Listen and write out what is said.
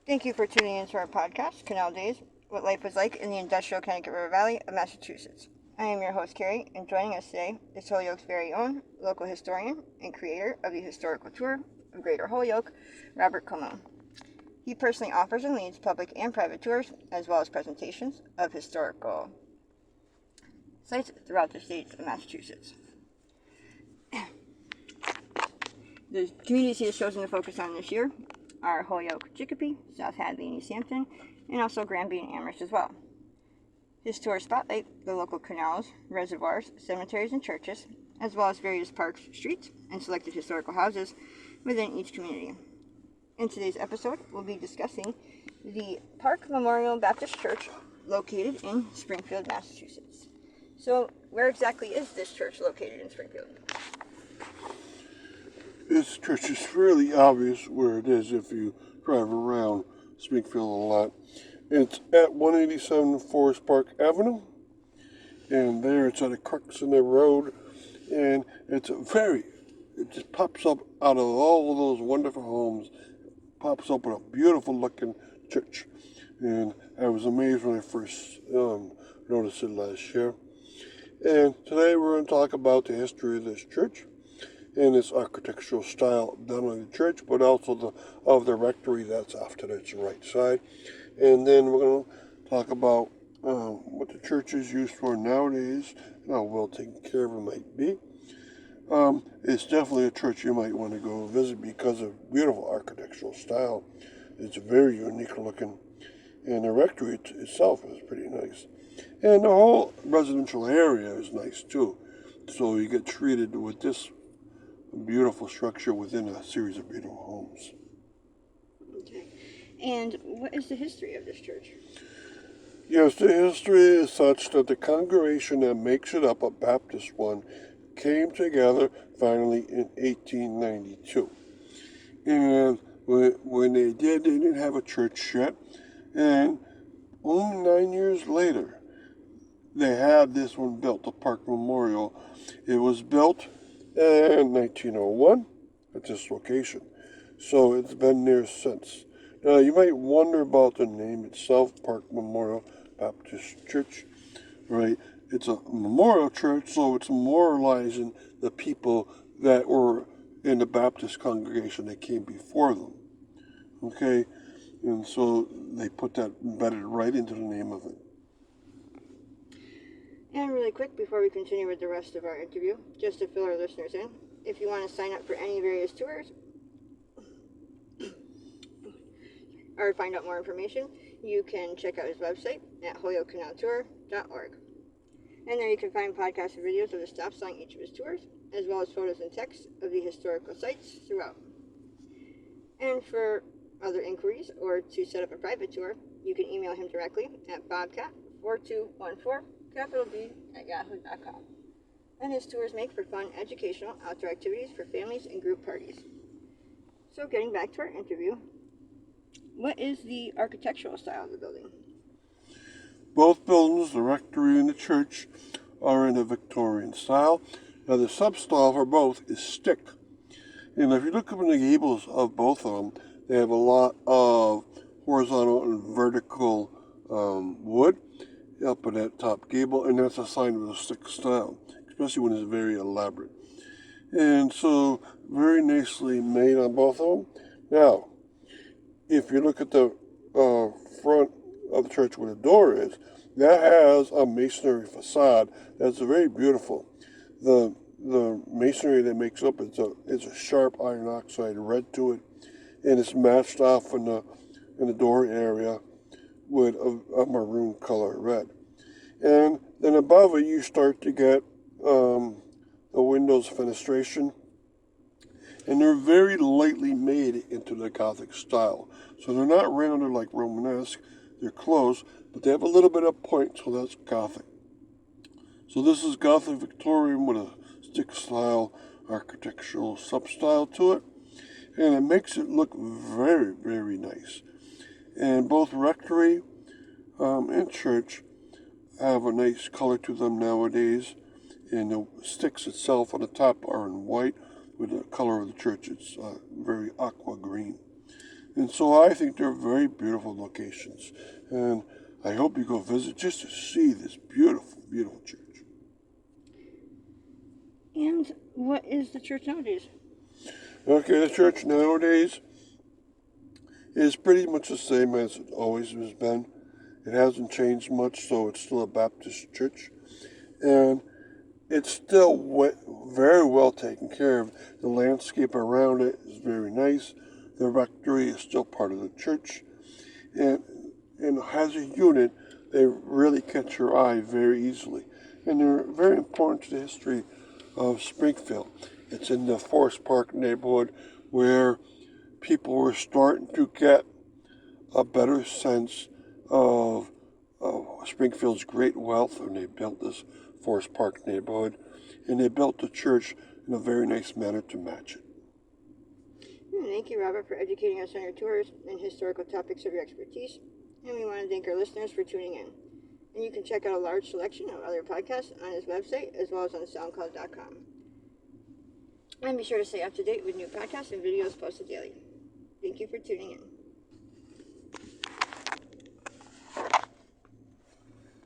Thank you for tuning into our podcast, Canal Days, What Life Was Like in the Industrial Connecticut River Valley of Massachusetts. I am your host, Carrie, and joining us today is Holyoke's very own local historian and creator of the historical tour of Greater Holyoke, Robert Como. He personally offers and leads public and private tours, as well as presentations of historical sites throughout the state of Massachusetts. The communities he has chosen to focus on this year are Holyoke, Chicopee, South Hadley, and East Hampton, and also Granby and Amherst as well. His tours spotlight the local canals, reservoirs, cemeteries, and churches, as well as various parks, streets, and selected historical houses within each community. In today's episode, we'll be discussing the Park Memorial Baptist Church located in Springfield, Massachusetts. So, where exactly is this church located in Springfield? This church is fairly obvious where it is if you drive around Springfield a lot. It's at 187 Forest Park Avenue, and there it's at a crux in the road, and it just pops up out of all of those wonderful homes, pops up with a beautiful looking church, and I was amazed when I first noticed it last year. And today we're going to talk about the history of this church and its architectural style, not only the church, but also of the rectory that's off to its right side. And then we're going to talk about what the church is used for nowadays and how well taken care of it might be. It's definitely a church you might want to go visit because of beautiful architectural style. It's very unique looking, and the rectory itself is pretty nice. And the whole residential area is nice too. So you get treated with this beautiful structure within a series of beautiful homes. Okay. And what is the history of this church? Yes, the history is such that the congregation that makes it up, a Baptist one, came together finally in 1892. And when they did, they didn't have a church yet. And only 9 years later, they had this one built, the Park Memorial. It was built in 1901 at this location. So it's been there since. Now, you might wonder about the name itself, Park Memorial Baptist Church, right? It's a memorial church, so it's memorializing the people that were in the Baptist congregation that came before them, okay? And so they put that embedded right into the name of it. And really quick, before we continue with the rest of our interview, just to fill our listeners in, if you want to sign up for any various tours or find out more information, you can check out his website at holyokecanaltour.org. And there you can find podcasts and videos of the stops on each of his tours, as well as photos and text of the historical sites throughout. And for other inquiries or to set up a private tour, you can email him directly at bobcat4214 @yahoo.com. And his tours make for fun, educational, outdoor activities for families and group parties. So getting back to our interview, what is the architectural style of the building? Both buildings, the rectory and the church, are in a Victorian style. Now the substyle for both is stick. And if you look up in the gables of both of them, they have a lot of horizontal and vertical wood up in that top gable, and that's a sign of the stick style, especially when it's very elaborate. And so, very nicely made on both of them. Now, if you look at the front of the church where the door is, that has a masonry facade that's very beautiful. The masonry that makes up it's a sharp iron oxide red to it, and it's matched off in the door area with a maroon color red. And then above it you start to get the windows fenestration, and they're very lightly made into the Gothic style. So they're not rounded like Romanesque, they're close, but they have a little bit of point, so that's Gothic. So this is Gothic Victorian with a stick style architectural sub-style to it, and it makes it look very, very nice. And both rectory and church have a nice color to them nowadays, and the sticks itself on the top are in white. With the color of the church, it's very aqua green. And so I think they're very beautiful locations. And I hope you go visit just to see this beautiful, beautiful church. And what is the church nowadays? Okay, the church nowadays is pretty much the same as it always has been. It hasn't changed much, so it's still a Baptist church. And it's still very well taken care of. The landscape around it is very nice. The rectory is still part of the church. And as a unit, they really catch your eye very easily. And they're very important to the history of Springfield. It's in the Forest Park neighborhood where people were starting to get a better sense of Springfield's great wealth when they built this Forest Park neighborhood. And they built the church in a very nice manner to match it. Thank you, Robert, for educating us on your tours and historical topics of your expertise. And we want to thank our listeners for tuning in. And you can check out a large selection of other podcasts on his website as well as on SoundCloud.com. And be sure to stay up to date with new podcasts and videos posted daily. Thank you for tuning in.